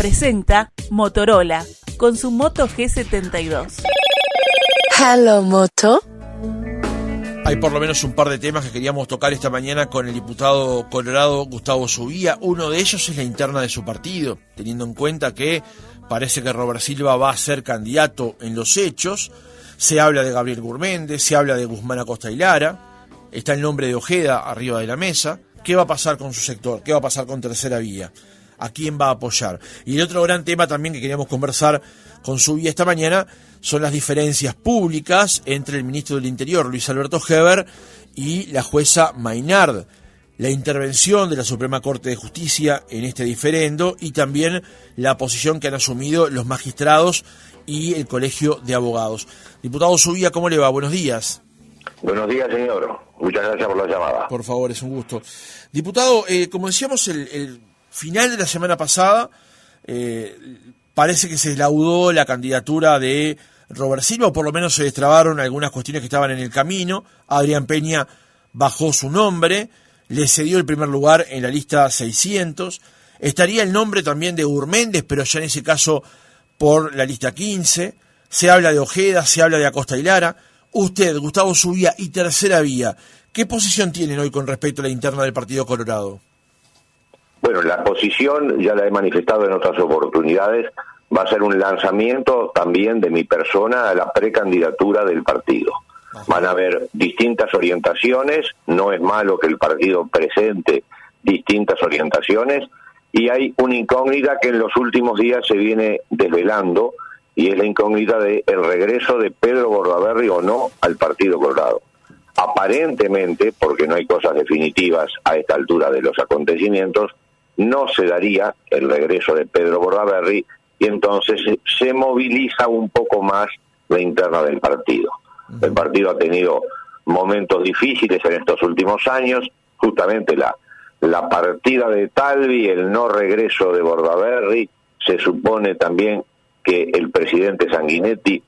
presenta Motorola con su Moto G72. Hello, Moto. Hay por lo menos un par de temas que queríamos tocar esta mañana con el diputado colorado Gustavo Subía. Uno de ellos es la interna de su partido, teniendo en cuenta que parece que Robert Silva va a ser candidato en los hechos. Se habla de Gabriel Gurméndez, se habla de Guzmán Acosta y Lara, está el nombre de Ojeda arriba de la mesa. ¿Qué va a pasar con su sector? ¿Qué va a pasar con Tercera Vía? ¿A quién va a apoyar? Y el otro gran tema también que queríamos conversar con Subía esta mañana son las diferencias públicas entre el ministro del Interior, Luis Alberto Heber, y la jueza Maynard. La intervención de la Suprema Corte de Justicia en este diferendo y también la posición que han asumido los magistrados y el Colegio de Abogados. Diputado Subía, ¿cómo le va? Buenos días. Buenos días, señor. Muchas gracias por la llamada. Por favor, es un gusto. Diputado, como decíamos, el final de la semana pasada, parece que se laudó la candidatura de Robert Silva, o por lo menos se destrabaron algunas cuestiones que estaban en el camino. Adrián Peña bajó su nombre, le cedió el primer lugar en la lista 600. Estaría el nombre también de Gurméndez, pero ya en ese caso por la lista 15. Se habla de Ojeda, se habla de Acosta y Lara. Usted, Gustavo Subía y Tercera Vía, ¿qué posición tienen hoy con respecto a la interna del Partido Colorado? Bueno, la posición, ya la he manifestado en otras oportunidades, va a ser un lanzamiento también de mi persona a la precandidatura del partido. Ajá. Van a haber distintas orientaciones, no es malo que el partido presente distintas orientaciones, y hay una incógnita que en los últimos días se viene desvelando, y es la incógnita del regreso de Pedro Bordaberry o no al Partido Colorado. Aparentemente, porque no hay cosas definitivas a esta altura de los acontecimientos, no se daría el regreso de Pedro Bordaberry y entonces se moviliza un poco más la interna del partido. El partido ha tenido momentos difíciles en estos últimos años, justamente la partida de Talvi, el no regreso de Bordaberry, se supone también que el presidente Sanguinetti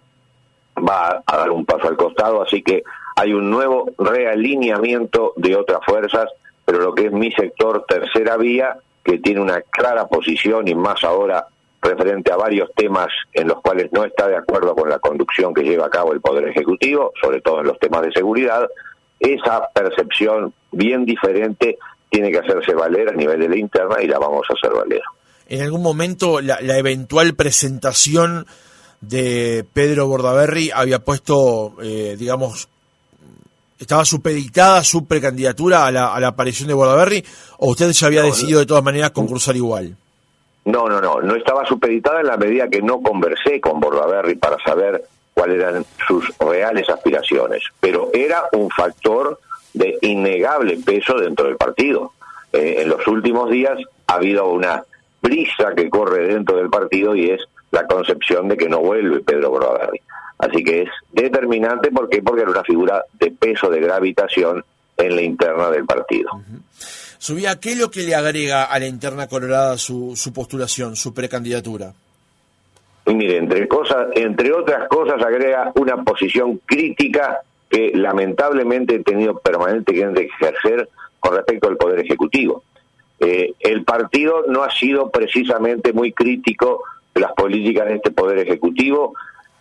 va a dar un paso al costado, así que hay un nuevo realineamiento de otras fuerzas, pero lo que es mi sector Tercera Vía, que tiene una clara posición y más ahora referente a varios temas en los cuales no está de acuerdo con la conducción que lleva a cabo el Poder Ejecutivo, sobre todo en los temas de seguridad, esa percepción bien diferente tiene que hacerse valer a nivel de la interna y la vamos a hacer valer. En algún momento la eventual presentación de Pedro Bordaberry había puesto, estaba supeditada su precandidatura a la aparición de Bordaberry, o usted ya había decidido de todas maneras concursar igual. No estaba supeditada en la medida que no conversé con Bordaberry para saber cuáles eran sus reales aspiraciones, pero era un factor de innegable peso dentro del partido. En los últimos días ha habido una brisa que corre dentro del partido y es la concepción de que no vuelve Pedro Bordaberry. Así que es determinante porque era una figura de peso, de gravitación en la interna del partido. Subía, ¿qué es lo que le agrega a la interna colorada su postulación, su precandidatura? Y mire, entre otras cosas agrega una posición crítica que lamentablemente he tenido permanentemente que ejercer con respecto al Poder Ejecutivo. El partido no ha sido precisamente muy crítico de las políticas de este Poder Ejecutivo,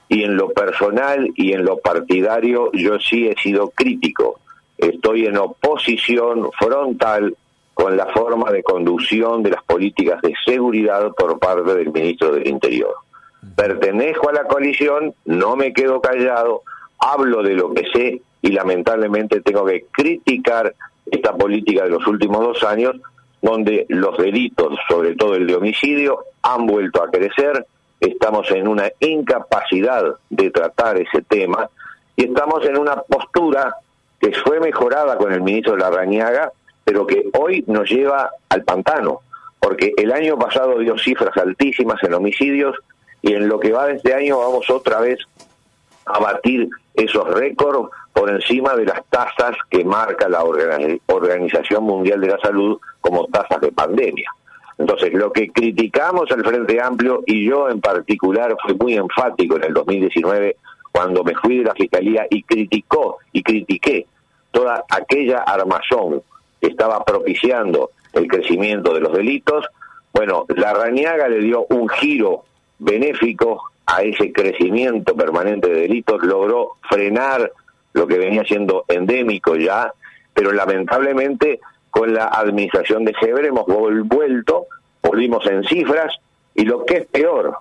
y en lo personal y en lo partidario yo sí he sido crítico. Estoy en oposición frontal con la forma de conducción de las políticas de seguridad por parte del ministro del Interior. Pertenezco a la coalición, no me quedo callado, hablo de lo que sé y lamentablemente tengo que criticar esta política de los últimos 2 años, donde los delitos, sobre todo el de homicidio, han vuelto a crecer. Estamos en una incapacidad de tratar ese tema y estamos en una postura que fue mejorada con el ministro Larrañaga, pero que hoy nos lleva al pantano, porque el año pasado dio cifras altísimas en homicidios y en lo que va de este año vamos otra vez a batir esos récords por encima de las tasas que marca la Organización Mundial de la Salud como tasas de pandemia. Entonces, lo que criticamos al Frente Amplio, y yo en particular fui muy enfático en el 2019, cuando me fui de la Fiscalía y critiqué toda aquella armazón que estaba propiciando el crecimiento de los delitos, Bueno, Larrañaga le dio un giro benéfico a ese crecimiento permanente de delitos, logró frenar lo que venía siendo endémico ya, pero lamentablemente con la administración de Heber hemos volvimos en cifras, y lo que es peor,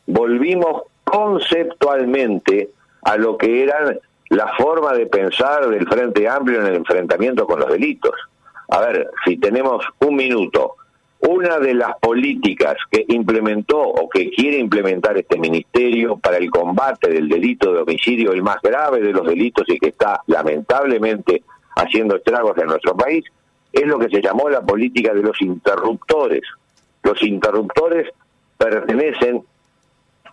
volvimos conceptualmente a lo que era la forma de pensar del Frente Amplio en el enfrentamiento con los delitos. A ver, si tenemos un minuto, una de las políticas que implementó o que quiere implementar este ministerio para el combate del delito de homicidio, el más grave de los delitos y que está lamentablemente haciendo estragos en nuestro país, es lo que se llamó la política de los interruptores. Los interruptores pertenecen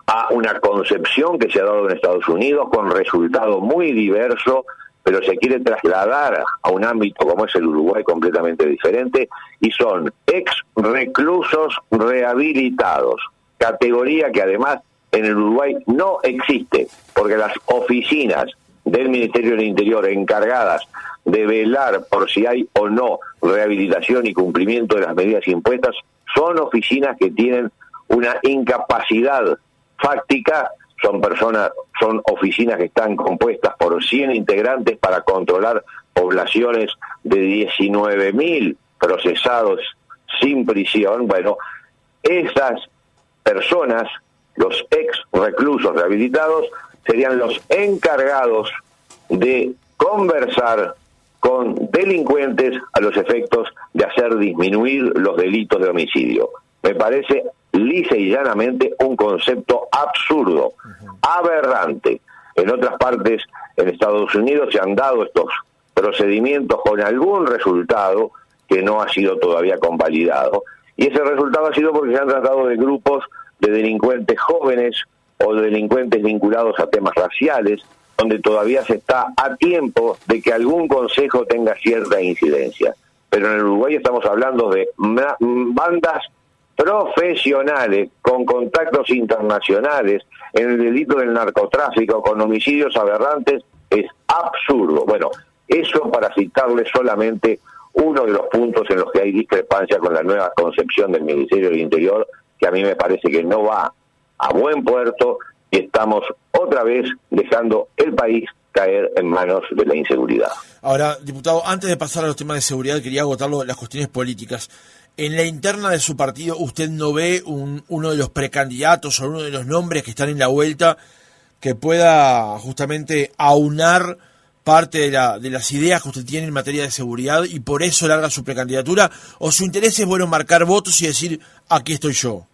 a una concepción que se ha dado en Estados Unidos con resultado muy diverso, pero se quiere trasladar a un ámbito como es el Uruguay completamente diferente, y son ex reclusos rehabilitados, categoría que además en el Uruguay no existe, porque las oficinas del Ministerio del Interior encargadas de velar por si hay o no rehabilitación y cumplimiento de las medidas impuestas son oficinas que tienen una incapacidad fáctica. Son oficinas que están compuestas por 100 integrantes para controlar poblaciones de 19.000 procesados sin prisión. Bueno, esas personas, los ex reclusos rehabilitados, serían los encargados de conversar con delincuentes a los efectos de hacer disminuir los delitos de homicidio. Me parece lisa y llanamente un concepto absurdo, aberrante. En otras partes, en Estados Unidos, se han dado estos procedimientos con algún resultado que no ha sido todavía convalidado, y ese resultado ha sido porque se han tratado de grupos de delincuentes jóvenes o de delincuentes vinculados a temas raciales, donde todavía se está a tiempo de que algún consejo tenga cierta incidencia. Pero en el Uruguay estamos hablando de bandas profesionales con contactos internacionales en el delito del narcotráfico, con homicidios aberrantes. Es absurdo. Bueno, eso para citarle solamente uno de los puntos en los que hay discrepancia con la nueva concepción del Ministerio del Interior, que a mí me parece que no va a buen puerto, y estamos otra vez dejando el país caer en manos de la inseguridad. Ahora, diputado, antes de pasar a los temas de seguridad, quería agotar las cuestiones políticas. En la interna de su partido, ¿usted no ve uno de los precandidatos o uno de los nombres que están en la vuelta que pueda justamente aunar parte de las ideas que usted tiene en materia de seguridad y por eso larga su precandidatura? ¿O su interés es, bueno, marcar votos y decir, aquí estoy yo?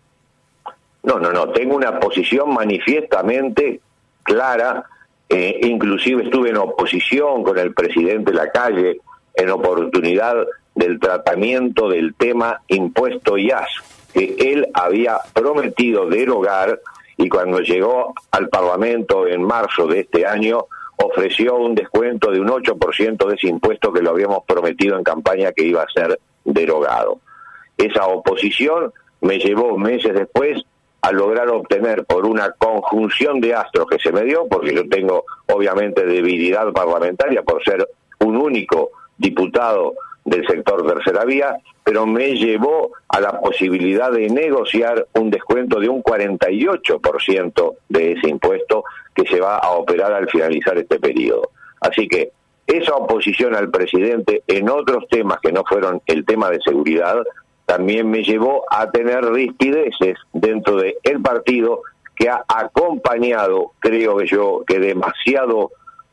No. Tengo una posición manifiestamente clara. Inclusive estuve en oposición con el presidente Lacalle en oportunidad del tratamiento del tema impuesto IAS, que él había prometido derogar, y cuando llegó al Parlamento en marzo de este año ofreció un descuento de un 8% de ese impuesto que lo habíamos prometido en campaña que iba a ser derogado. Esa oposición me llevó meses después a lograr obtener, por una conjunción de astros que se me dio, porque yo tengo obviamente debilidad parlamentaria por ser un único diputado del sector tercera vía, pero me llevó a la posibilidad de negociar un descuento de un 48% de ese impuesto que se va a operar al finalizar este periodo. Así que esa oposición al presidente en otros temas que no fueron el tema de seguridad también me llevó a tener rispideces dentro del partido que ha acompañado, creo que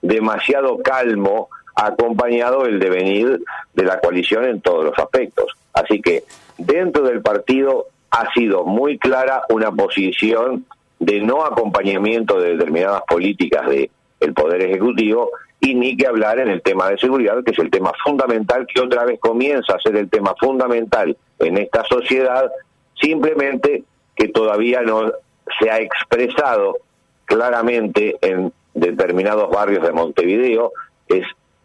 demasiado calmo, ha acompañado el devenir de la coalición en todos los aspectos. Así que dentro del partido ha sido muy clara una posición de no acompañamiento de determinadas políticas del Poder Ejecutivo, y ni que hablar en el tema de seguridad, que es el tema fundamental, que otra vez comienza a ser el tema fundamental en esta sociedad, simplemente que todavía no se ha expresado claramente en determinados barrios de Montevideo.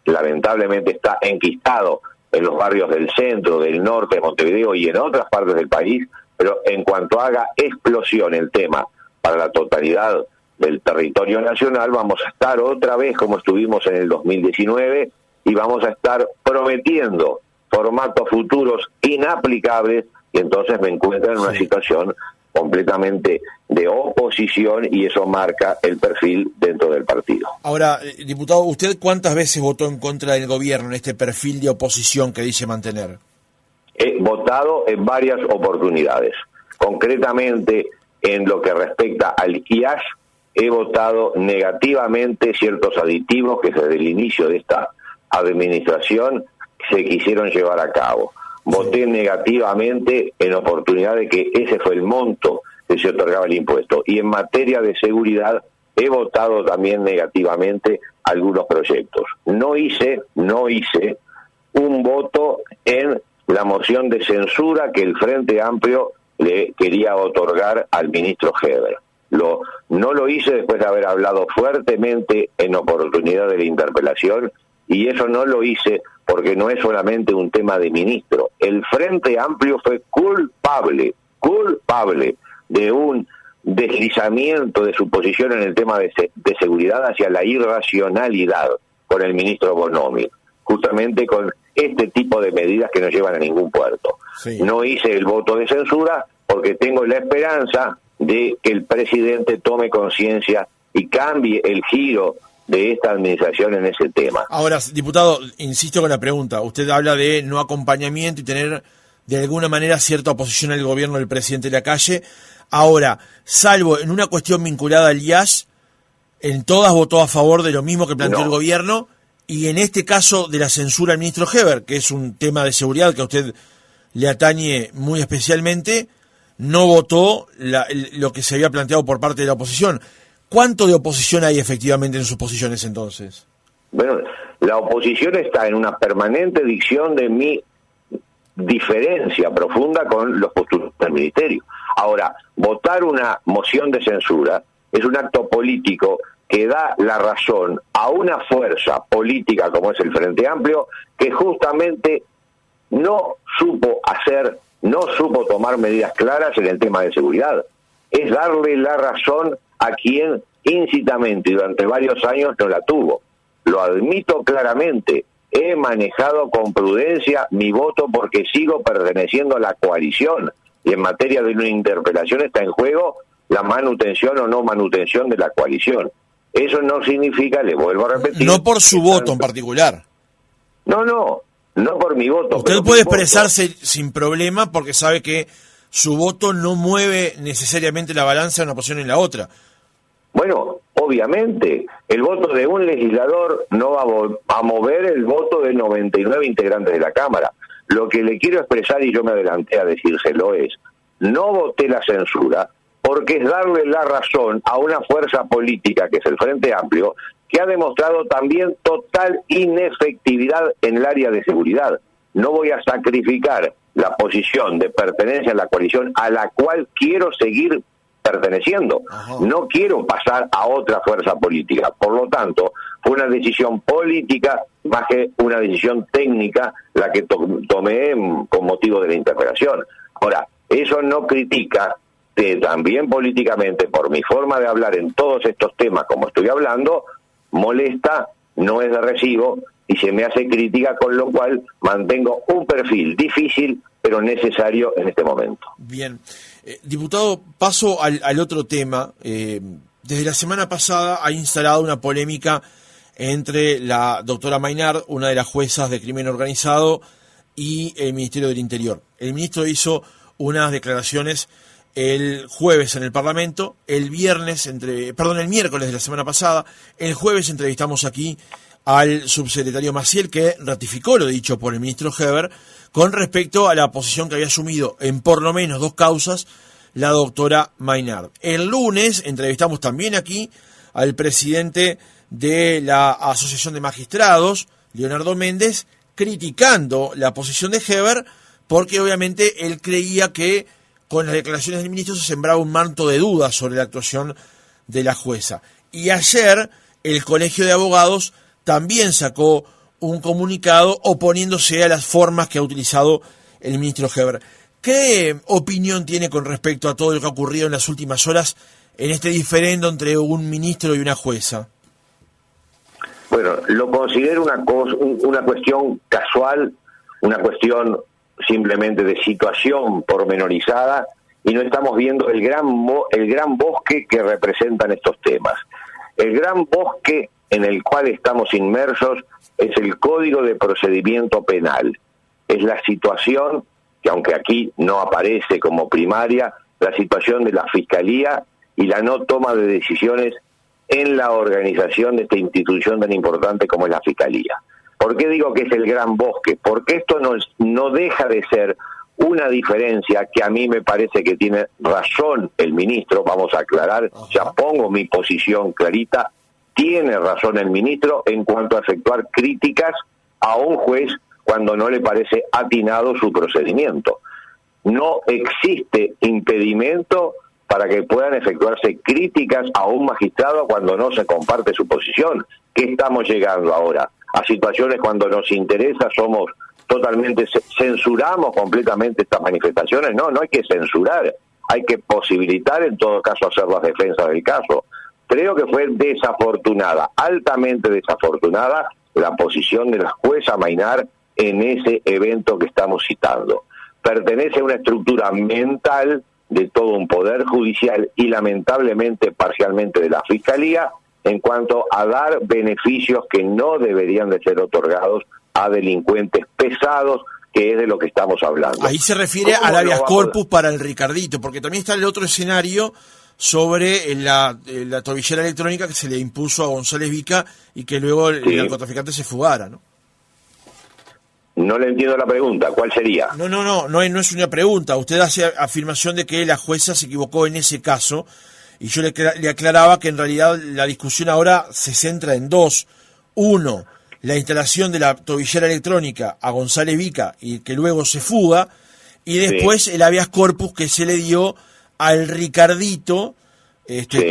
Lamentablemente está enquistado en los barrios del centro, del norte de Montevideo y en otras partes del país, pero en cuanto haga explosión el tema para la totalidad del territorio nacional, vamos a estar otra vez como estuvimos en el 2019 y vamos a estar prometiendo formatos futuros inaplicables y entonces me encuentro en una situación completamente de oposición y eso marca el perfil dentro del partido. Ahora, diputado, ¿usted cuántas veces votó en contra del gobierno en este perfil de oposición que dice mantener? He votado en varias oportunidades. Concretamente, en lo que respecta al IAS, he votado negativamente ciertos aditivos que desde el inicio de esta administración se quisieron llevar a cabo. Voté negativamente en oportunidad de que ese fue el monto que se otorgaba el impuesto. Y en materia de seguridad he votado también negativamente algunos proyectos. No hice un voto en la moción de censura que el Frente Amplio le quería otorgar al ministro Heber. No lo hice después de haber hablado fuertemente en oportunidad de la interpelación, y eso no lo hice porque no es solamente un tema de ministro. El Frente Amplio fue culpable de un deslizamiento de su posición en el tema de seguridad hacia la irracionalidad con el ministro Bonomi, justamente con este tipo de medidas que no llevan a ningún puerto. Sí. No hice el voto de censura porque tengo la esperanza de que el presidente tome conciencia y cambie el giro de esta administración en ese tema. Ahora, diputado, insisto con la pregunta. Usted habla de no acompañamiento y tener de alguna manera cierta oposición al gobierno del presidente Lacalle. Ahora, salvo en una cuestión vinculada al IAS, en todas votó a favor de lo mismo que planteó el gobierno, y en este caso de la censura al ministro Heber, que es un tema de seguridad que a usted le atañe muy especialmente, no votó lo que se había planteado por parte de la oposición. ¿Cuánto de oposición hay efectivamente en sus posiciones entonces? Bueno, la oposición está en una permanente dicción de mi diferencia profunda con los postulados del ministerio. Ahora, votar una moción de censura es un acto político que da la razón a una fuerza política como es el Frente Amplio, que justamente no supo tomar medidas claras en el tema de seguridad. Es darle la razón a quien íncitamente y durante varios años no la tuvo. Lo admito claramente, he manejado con prudencia mi voto porque sigo perteneciendo a la coalición y en materia de una interpelación está en juego la manutención o no manutención de la coalición. Eso no significa, le vuelvo a repetir... No por su voto en particular. No por mi voto. Usted puede expresarse sin problema porque sabe que su voto no mueve necesariamente la balanza de una posición en la otra. Bueno, obviamente, el voto de un legislador no va a mover el voto de 99 integrantes de la Cámara. Lo que le quiero expresar, y yo me adelanté a decírselo, es, no voté la censura porque es darle la razón a una fuerza política, que es el Frente Amplio, que ha demostrado también total inefectividad en el área de seguridad. No voy a sacrificar la posición de pertenencia a la coalición a la cual quiero seguir perteneciendo. Ajá. No quiero pasar a otra fuerza política. Por lo tanto, fue una decisión política más que una decisión técnica la que tomé con motivo de la interpelación. Ahora, eso no critica que también políticamente, por mi forma de hablar en todos estos temas como estoy hablando, molesta, no es de recibo y se me hace crítica, con lo cual mantengo un perfil difícil pero necesario en este momento. Bien. Diputado, paso al otro tema. Desde la semana pasada ha instalado una polémica entre la doctora Maynard, una de las juezas de crimen organizado, y el Ministerio del Interior. El ministro hizo unas declaraciones el jueves en el Parlamento, el miércoles de la semana pasada, el jueves entrevistamos aquí al subsecretario Maciel, que ratificó lo dicho por el ministro Heber con respecto a la posición que había asumido en por lo menos dos causas la doctora Maynard. El lunes entrevistamos también aquí al presidente de la Asociación de Magistrados, Leonardo Méndez, criticando la posición de Heber porque obviamente él creía que con las declaraciones del ministro se sembraba un manto de dudas sobre la actuación de la jueza. Y ayer el Colegio de Abogados también sacó un comunicado oponiéndose a las formas que ha utilizado el ministro Heber. ¿Qué opinión tiene con respecto a todo lo que ha ocurrido en las últimas horas en este diferendo entre un ministro y una jueza? Bueno, lo considero una cuestión casual, una cuestión simplemente de situación pormenorizada y no estamos viendo el gran bosque que representan estos temas. El gran bosque en el cual estamos inmersos es el Código de Procedimiento Penal. Es la situación, que aunque aquí no aparece como primaria, la situación de la Fiscalía y la no toma de decisiones en la organización de esta institución tan importante como es la Fiscalía. ¿Por qué digo que es el gran bosque? Porque esto no deja de ser una diferencia que a mí me parece que tiene razón el ministro, vamos a aclarar, ya pongo mi posición clarita, tiene razón el ministro en cuanto a efectuar críticas a un juez cuando no le parece atinado su procedimiento. No existe impedimento para que puedan efectuarse críticas a un magistrado cuando no se comparte su posición. ¿Qué estamos llegando ahora? A situaciones cuando nos interesa, censuramos completamente estas manifestaciones. No hay que censurar, hay que posibilitar en todo caso hacer las defensas del caso. Creo que fue desafortunada, altamente desafortunada, la posición de la jueza Mainar en ese evento que estamos citando. Pertenece a una estructura mental de todo un poder judicial y lamentablemente parcialmente de la Fiscalía en cuanto a dar beneficios que no deberían de ser otorgados a delincuentes pesados, que es de lo que estamos hablando. Ahí se refiere al habeas corpus para el Ricardito, porque también está el otro escenario sobre la tobillera electrónica que se le impuso a González Vica y que luego el narcotraficante se fugara, ¿no? No le entiendo la pregunta, ¿cuál sería? No es una pregunta. Usted hace afirmación de que la jueza se equivocó en ese caso, y yo le aclaraba que en realidad la discusión ahora se centra en dos. Uno, la instalación de la tobillera electrónica a González Vica y que luego se fuga, y después el habeas corpus que se le dio al Ricardito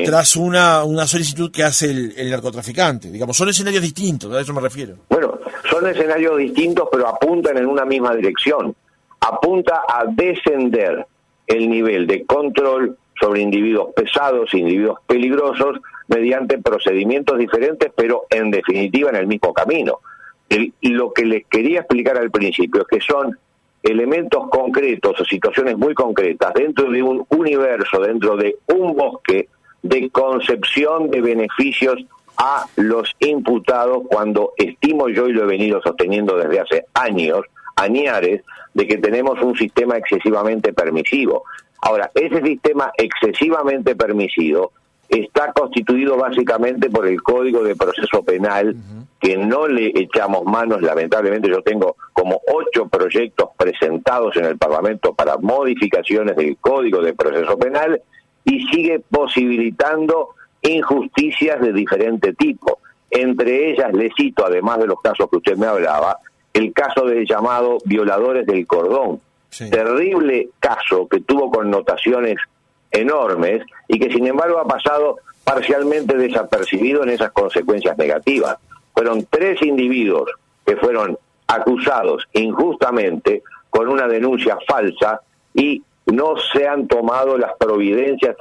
tras una solicitud que hace el narcotraficante. Digamos, son escenarios distintos, a eso me refiero. Bueno, son escenarios distintos, pero apuntan en una misma dirección. Apunta a descender el nivel de control sobre individuos pesados, individuos peligrosos, mediante procedimientos diferentes, pero en definitiva en el mismo camino. Lo que les quería explicar al principio es que son elementos concretos o situaciones muy concretas dentro de un universo, dentro de un bosque de concepción de beneficios a los imputados, cuando estimo yo, y lo he venido sosteniendo desde hace años, añares, de que tenemos un sistema excesivamente permisivo. Ahora, ese sistema excesivamente permisivo está constituido básicamente por el Código de Proceso Penal, que no le echamos manos. Lamentablemente yo tengo como 8 proyectos presentados en el Parlamento para modificaciones del Código de Proceso Penal, y sigue posibilitando injusticias de diferente tipo. Entre ellas le cito, además de los casos que usted me hablaba, el caso del llamado violadores del cordón. Sí. Terrible caso que tuvo connotaciones enormes y que sin embargo ha pasado parcialmente desapercibido en esas consecuencias negativas. Fueron 3 individuos que fueron acusados injustamente con una denuncia falsa y no se han tomado las providencias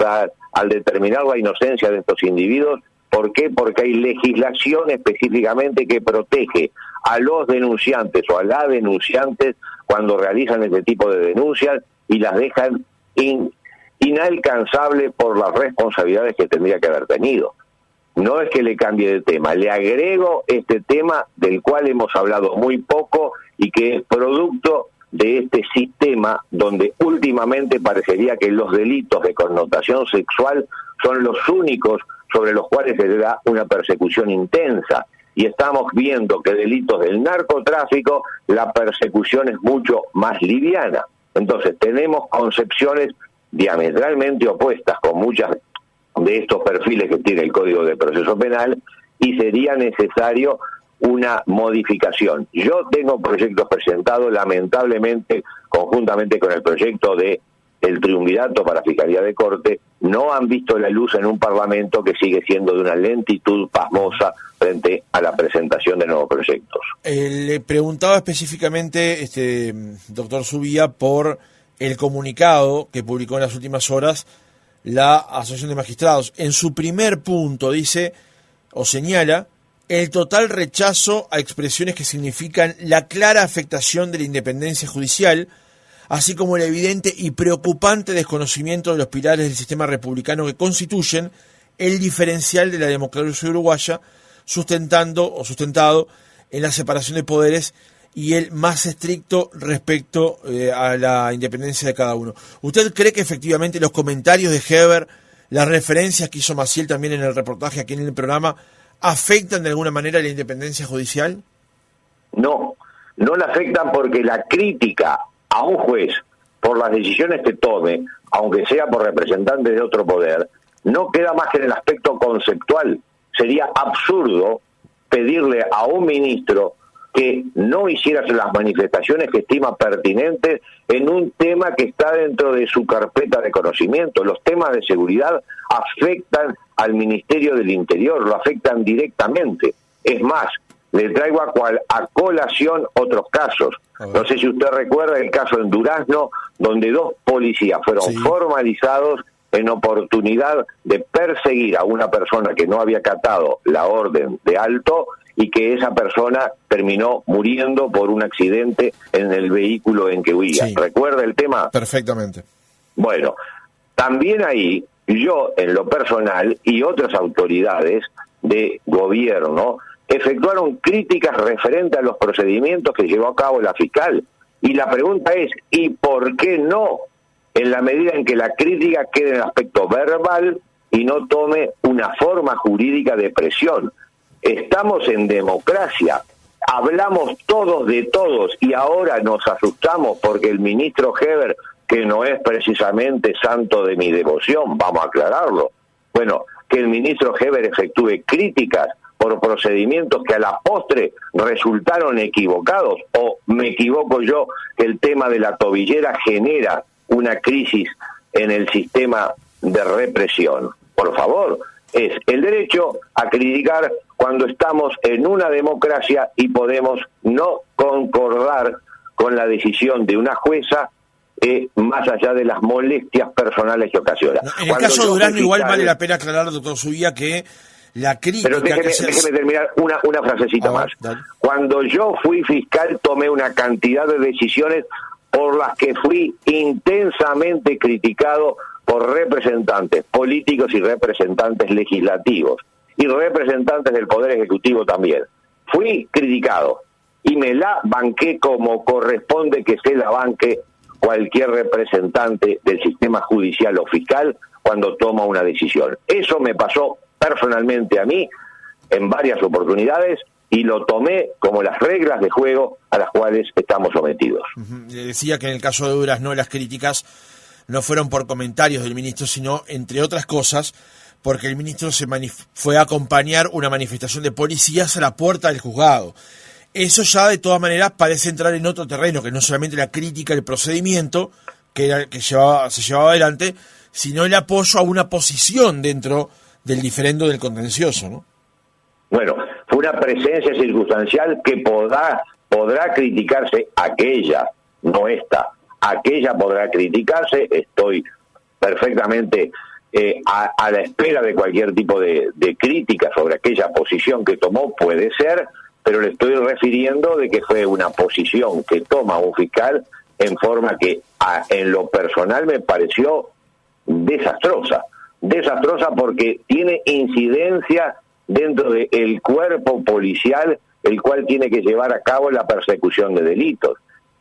al determinar la inocencia de estos individuos. ¿Por qué? Porque hay legislación específicamente que protege a los denunciantes o a las denunciantes cuando realizan este tipo de denuncias y las dejan inalcanzables por las responsabilidades que tendría que haber tenido. No es que le cambie de tema, le agrego este tema del cual hemos hablado muy poco y que es producto de este sistema donde últimamente parecería que los delitos de connotación sexual son los únicos sobre los cuales se da una persecución intensa, y estamos viendo que delitos del narcotráfico la persecución es mucho más liviana. Entonces tenemos concepciones diametralmente opuestas con muchas de estos perfiles que tiene el Código de Proceso Penal, y sería necesario una modificación. Yo tengo proyectos presentados, lamentablemente, conjuntamente con el proyecto de el triunvirato para Fiscalía de Corte, no han visto la luz en un Parlamento que sigue siendo de una lentitud pasmosa frente a la presentación de nuevos proyectos. Le preguntaba específicamente, doctor Subía, por el comunicado que publicó en las últimas horas la Asociación de Magistrados. En su primer punto dice, o señala, el total rechazo a expresiones que significan la clara afectación de la independencia judicial, así como el evidente y preocupante desconocimiento de los pilares del sistema republicano que constituyen el diferencial de la democracia uruguaya, sustentado en la separación de poderes y el más estricto respecto a la independencia de cada uno. ¿Usted cree que efectivamente los comentarios de Heber, las referencias que hizo Maciel también en el reportaje aquí en el programa, afectan de alguna manera la independencia judicial? No la afectan porque la crítica a un juez por las decisiones que tome, aunque sea por representantes de otro poder, no queda más que en el aspecto conceptual. Sería absurdo pedirle a un ministro que no hiciera las manifestaciones que estima pertinentes en un tema que está dentro de su carpeta de conocimiento. Los temas de seguridad afectan al Ministerio del Interior, lo afectan directamente. Es más, le traigo a colación otros casos. No sé si usted recuerda el caso en Durazno, donde 2 policías fueron formalizados en oportunidad de perseguir a una persona que no había acatado la orden de alto y que esa persona terminó muriendo por un accidente en el vehículo en que huía. Sí. ¿Recuerda el tema? Perfectamente. Bueno, también ahí yo en lo personal y otras autoridades de gobierno efectuaron críticas referentes a los procedimientos que llevó a cabo la fiscal. Y la pregunta es, ¿y por qué no? En la medida en que la crítica quede en el aspecto verbal y no tome una forma jurídica de presión. Estamos en democracia, hablamos todos de todos y ahora nos asustamos porque el ministro Heber, que no es precisamente santo de mi devoción, vamos a aclararlo, bueno, que el ministro Heber efectúe críticas por procedimientos que a la postre resultaron equivocados, o me equivoco yo que el tema de la tobillera genera una crisis en el sistema de represión. Por favor, es el derecho a criticar cuando estamos en una democracia y podemos no concordar con la decisión de una jueza más allá de las molestias personales que ocasiona. En el caso de Durazno igual vale la pena aclarar, doctor Zubia, que la crítica... Pero déjeme terminar una frasecita más. Dale. Cuando yo fui fiscal tomé una cantidad de decisiones por las que fui intensamente criticado por representantes políticos y representantes legislativos y representantes del Poder Ejecutivo también. Fui criticado y me la banqué como corresponde que se la banque cualquier representante del sistema judicial o fiscal cuando toma una decisión. Eso me pasó personalmente a mí en varias oportunidades y lo tomé como las reglas de juego a las cuales estamos sometidos. Decía que en el caso de Durazno las críticas no fueron por comentarios del ministro, sino, entre otras cosas, porque el ministro fue a acompañar una manifestación de policías a la puerta del juzgado. Eso ya, de todas maneras, parece entrar en otro terreno, que no solamente la crítica al procedimiento que se llevaba adelante, sino el apoyo a una posición dentro del diferendo del contencioso, ¿no? Bueno, fue una presencia circunstancial que podrá criticarse aquella, no esta. Aquella podrá criticarse, estoy perfectamente a la espera de cualquier tipo de crítica sobre aquella posición que tomó, puede ser, pero le estoy refiriendo de que fue una posición que toma un fiscal en forma que en lo personal me pareció desastrosa porque tiene incidencia dentro del cuerpo policial, el cual tiene que llevar a cabo la persecución de delitos.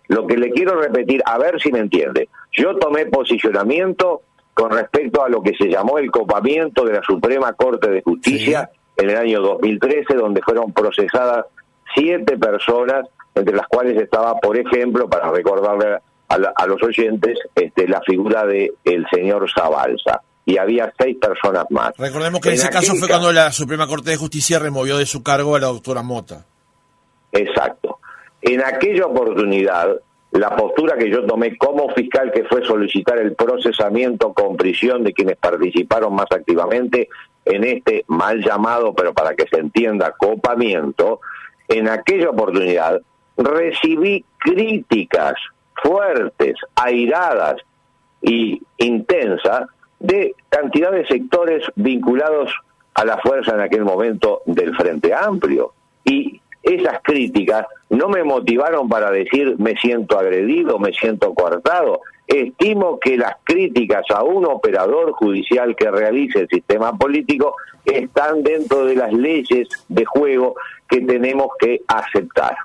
Lo que le quiero repetir, a ver si me entiende, yo tomé posicionamiento con respecto a lo que se llamó el copamiento de la Suprema Corte de Justicia en el año 2013, donde fueron procesadas 7 personas, entre las cuales estaba, por ejemplo, para recordarle a los oyentes, la figura de el señor Zabalza. Y había 6 personas más. Recordemos que en ese caso fue cuando la Suprema Corte de Justicia removió de su cargo a la doctora Mota. Exacto. En aquella oportunidad, la postura que yo tomé como fiscal, que fue solicitar el procesamiento con prisión de quienes participaron más activamente en este mal llamado, pero para que se entienda, copamiento, en aquella oportunidad recibí críticas fuertes, airadas y intensas de cantidad de sectores vinculados a la fuerza en aquel momento del Frente Amplio. Y esas críticas no me motivaron para decir me siento agredido, me siento coartado. Estimo que las críticas a un operador judicial que realice el sistema político están dentro de las leyes de juego que tenemos que aceptar.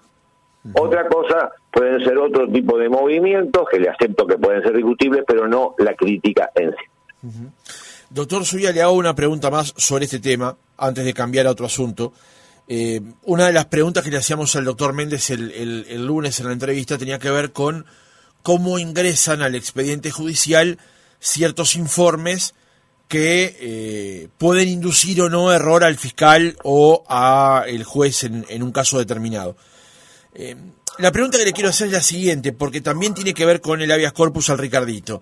Otra cosa pueden ser otro tipo de movimientos que le acepto que pueden ser discutibles, pero no la crítica en sí. Doctor Zubia, le hago una pregunta más sobre este tema, antes de cambiar a otro asunto. Una de las preguntas que le hacíamos al doctor Méndez el lunes en la entrevista tenía que ver con cómo ingresan al expediente judicial ciertos informes que pueden inducir o no error al fiscal o al juez en un caso determinado. La pregunta que le quiero hacer es la siguiente, porque también tiene que ver con el habeas corpus al Ricardito.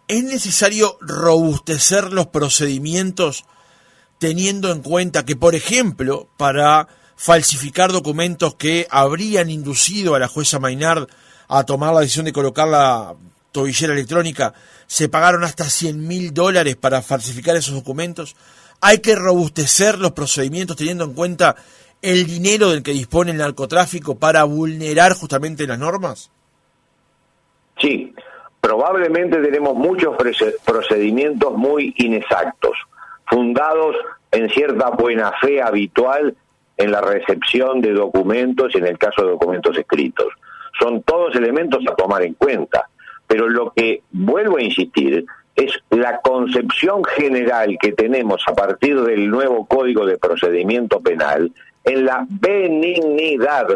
¿Es necesario robustecer los procedimientos teniendo en cuenta que, por ejemplo, para falsificar documentos que habrían inducido a la jueza Maynard a tomar la decisión de colocar la tobillera electrónica, se pagaron hasta $100.000 para falsificar esos documentos? ¿Hay que robustecer los procedimientos teniendo en cuenta el dinero del que dispone el narcotráfico para vulnerar justamente las normas? Sí, probablemente tenemos muchos procedimientos muy inexactos, fundados en cierta buena fe habitual en la recepción de documentos y en el caso de documentos escritos. Son todos elementos a tomar en cuenta, pero lo que vuelvo a insistir es la concepción general que tenemos a partir del nuevo Código de Procedimiento Penal en la benignidad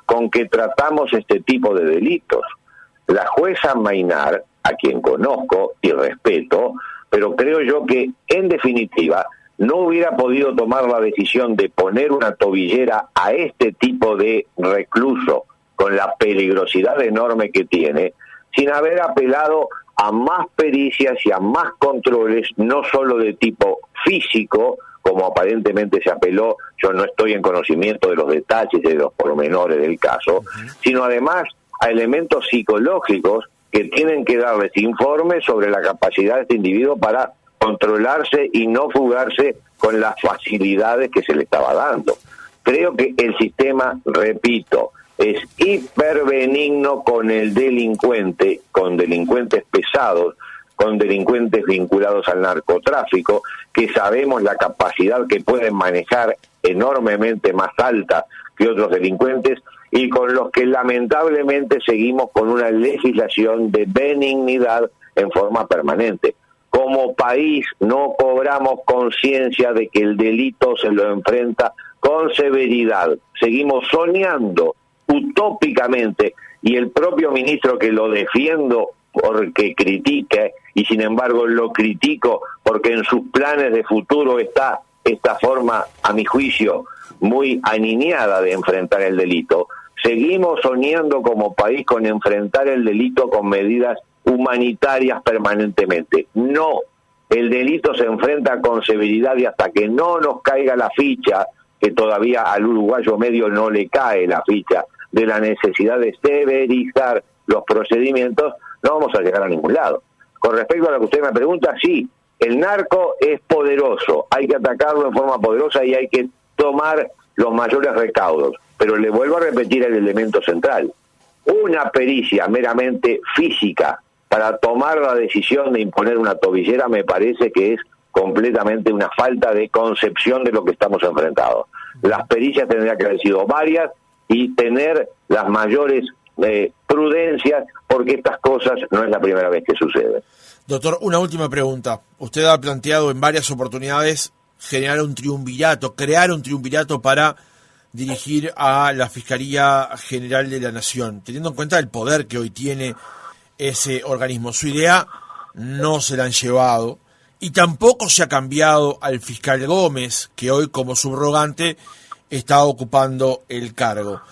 con que tratamos este tipo de delitos. La jueza Maynard, a quien conozco y respeto, pero creo yo que, en definitiva, no hubiera podido tomar la decisión de poner una tobillera a este tipo de recluso, con la peligrosidad enorme que tiene, sin haber apelado a más pericias y a más controles, no solo de tipo físico, como aparentemente se apeló. Yo no estoy en conocimiento de los detalles y de los pormenores del caso, sino además a elementos psicológicos que tienen que darles informes sobre la capacidad de este individuo para controlarse y no fugarse con las facilidades que se le estaba dando. Creo que el sistema, repito, es hiperbenigno con el delincuente, con delincuentes pesados, con delincuentes vinculados al narcotráfico, que sabemos la capacidad que pueden manejar enormemente más alta que otros delincuentes, y con los que lamentablemente seguimos con una legislación de benignidad en forma permanente. Como país no cobramos conciencia de que el delito se lo enfrenta con severidad. Seguimos soñando utópicamente, y el propio ministro, que lo defiendo porque critique, y sin embargo lo critico porque en sus planes de futuro está esta forma, a mi juicio, muy aniñada de enfrentar el delito. Seguimos soñando como país con enfrentar el delito con medidas humanitarias permanentemente. No, el delito se enfrenta con severidad, y hasta que no nos caiga la ficha, que todavía al uruguayo medio no le cae la ficha, de la necesidad de severizar los procedimientos, no vamos a llegar a ningún lado. Con respecto a lo que usted me pregunta, sí, el narco es poderoso, hay que atacarlo en forma poderosa y hay que tomar los mayores recaudos. Pero le vuelvo a repetir el elemento central. Una pericia meramente física para tomar la decisión de imponer una tobillera me parece que es completamente una falta de concepción de lo que estamos enfrentados. Las pericias tendrían que haber sido varias y tener las mayores prudencias, porque estas cosas no es la primera vez que suceden. Doctor, una última pregunta. Usted ha planteado en varias oportunidades crear un triunvirato para dirigir a la Fiscalía General de la Nación, teniendo en cuenta el poder que hoy tiene ese organismo. Su idea no se la han llevado, y tampoco se ha cambiado al fiscal Gómez, que hoy como subrogante está ocupando el cargo.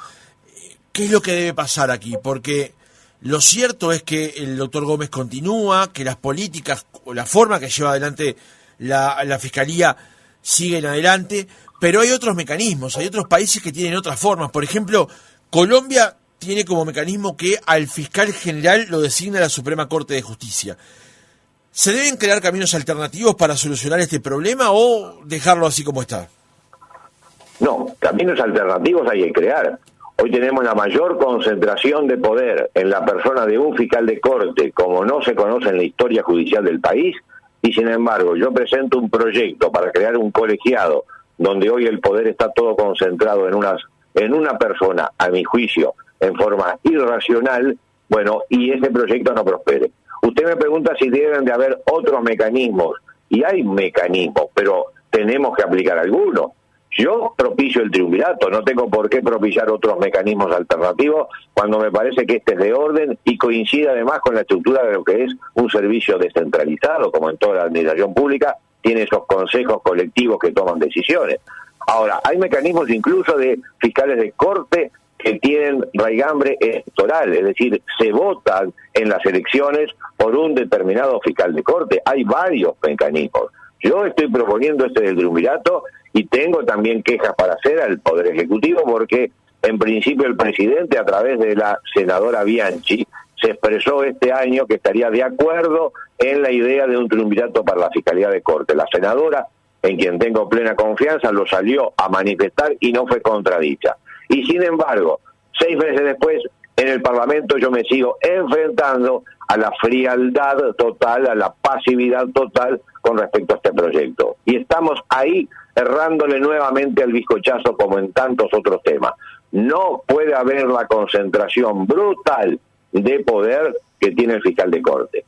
¿Qué es lo que debe pasar aquí? Porque lo cierto es que el doctor Gómez continúa, que las políticas o la forma que lleva adelante la Fiscalía siguen adelante, pero hay otros mecanismos, hay otros países que tienen otras formas. Por ejemplo, Colombia tiene como mecanismo que al fiscal general lo designa la Suprema Corte de Justicia. ¿Se deben crear caminos alternativos para solucionar este problema o dejarlo así como está? No, caminos alternativos hay que crear. Hoy tenemos la mayor concentración de poder en la persona de un fiscal de corte, como no se conoce en la historia judicial del país, y sin embargo yo presento un proyecto para crear un colegiado donde hoy el poder está todo concentrado en una persona, a mi juicio, en forma irracional, bueno, y ese proyecto no prospere. Usted me pregunta si deben de haber otros mecanismos, y hay mecanismos, pero tenemos que aplicar algunos. Yo propicio el triunvirato, no tengo por qué propiciar otros mecanismos alternativos cuando me parece que este es de orden y coincide además con la estructura de lo que es un servicio descentralizado, como en toda la administración pública, tiene esos consejos colectivos que toman decisiones. Ahora, hay mecanismos incluso de fiscales de corte que tienen raigambre electoral, es decir, se votan en las elecciones por un determinado fiscal de corte. Hay varios mecanismos. Yo estoy proponiendo este del triunvirato y tengo también quejas para hacer al Poder Ejecutivo porque, en principio, el presidente, a través de la senadora Bianchi, se expresó este año que estaría de acuerdo en la idea de un triunvirato para la Fiscalía de Corte. La senadora, en quien tengo plena confianza, lo salió a manifestar y no fue contradicha. Y sin embargo, 6 meses después, en el Parlamento yo me sigo enfrentando a la frialdad total, a la pasividad total con respecto a este proyecto. Y estamos ahí errándole nuevamente al bizcochazo como en tantos otros temas. No puede haber la concentración brutal de poder que tiene el fiscal de corte.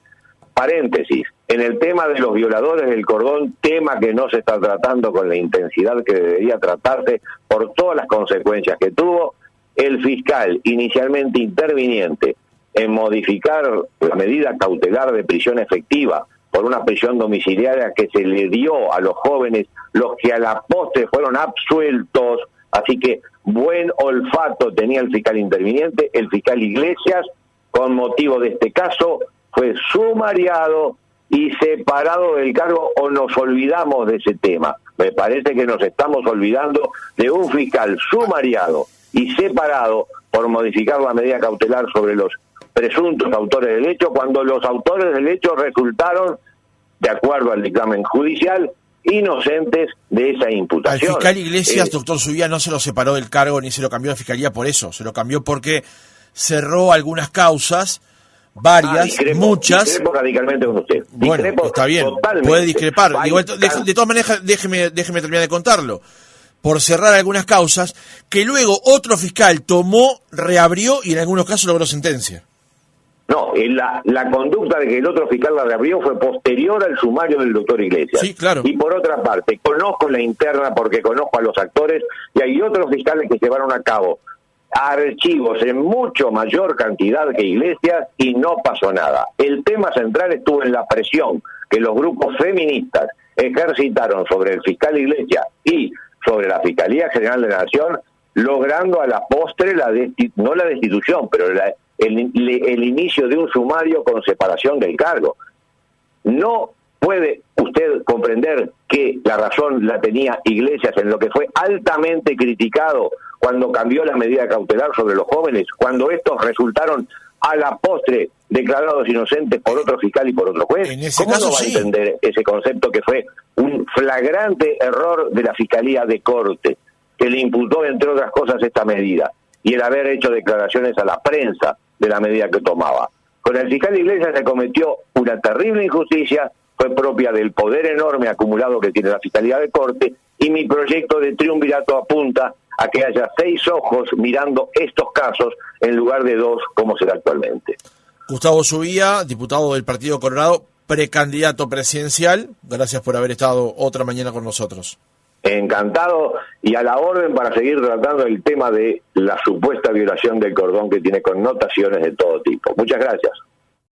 Paréntesis, en el tema de los violadores del cordón, tema que no se está tratando con la intensidad que debería tratarse por todas las consecuencias que tuvo, el fiscal inicialmente interviniente en modificar la medida cautelar de prisión efectiva por una prisión domiciliaria que se le dio a los jóvenes, los que a la postre fueron absueltos, así que buen olfato tenía el fiscal interviniente, el fiscal Iglesias, con motivo de este caso, fue sumariado y separado del cargo, o nos olvidamos de ese tema. Me parece que nos estamos olvidando de un fiscal sumariado y separado por modificar la medida cautelar sobre los presuntos autores del hecho, cuando los autores del hecho resultaron, de acuerdo al dictamen judicial, inocentes de esa imputación. Al fiscal Iglesias, doctor Zubía, no se lo separó del cargo ni se lo cambió a Fiscalía por eso, se lo cambió porque cerró algunas causas, varias, muchas. Discrepo radicalmente con usted. Bueno, está bien, puede discrepar. Igual, de todas maneras, déjeme terminar de contarlo. Por cerrar algunas causas que luego otro fiscal tomó, reabrió y en algunos casos logró sentencia. No, la conducta de que el otro fiscal la reabrió fue posterior al sumario del doctor Iglesias. Sí, claro. Y por otra parte, conozco la interna porque conozco a los actores y hay otros fiscales que llevaron a cabo archivos en mucho mayor cantidad que Iglesias y no pasó nada. El tema central estuvo en la presión que los grupos feministas ejercitaron sobre el fiscal Iglesias y sobre la Fiscalía General de la Nación, logrando a la postre no la destitución, pero el inicio de un sumario con separación del cargo. No puede usted comprender que la razón la tenía Iglesias en lo que fue altamente criticado cuando cambió la medida cautelar sobre los jóvenes, cuando estos resultaron a la postre declarados inocentes por otro fiscal y por otro juez. En ese ¿Cómo caso, no va sí. a entender ese concepto que fue un flagrante error de la Fiscalía de Corte, que le imputó, entre otras cosas, esta medida, y el haber hecho declaraciones a la prensa de la medida que tomaba? Con el fiscal Iglesias se cometió una terrible injusticia, fue propia del poder enorme acumulado que tiene la Fiscalía de Corte, y mi proyecto de triunvirato apunta a que haya 6 ojos mirando estos casos en lugar de 2 como se da actualmente. Gustavo Zubía, diputado del Partido Colorado, precandidato presidencial, gracias por haber estado otra mañana con nosotros. Encantado y a la orden para seguir tratando el tema de la supuesta violación del cordón, que tiene connotaciones de todo tipo. Muchas gracias.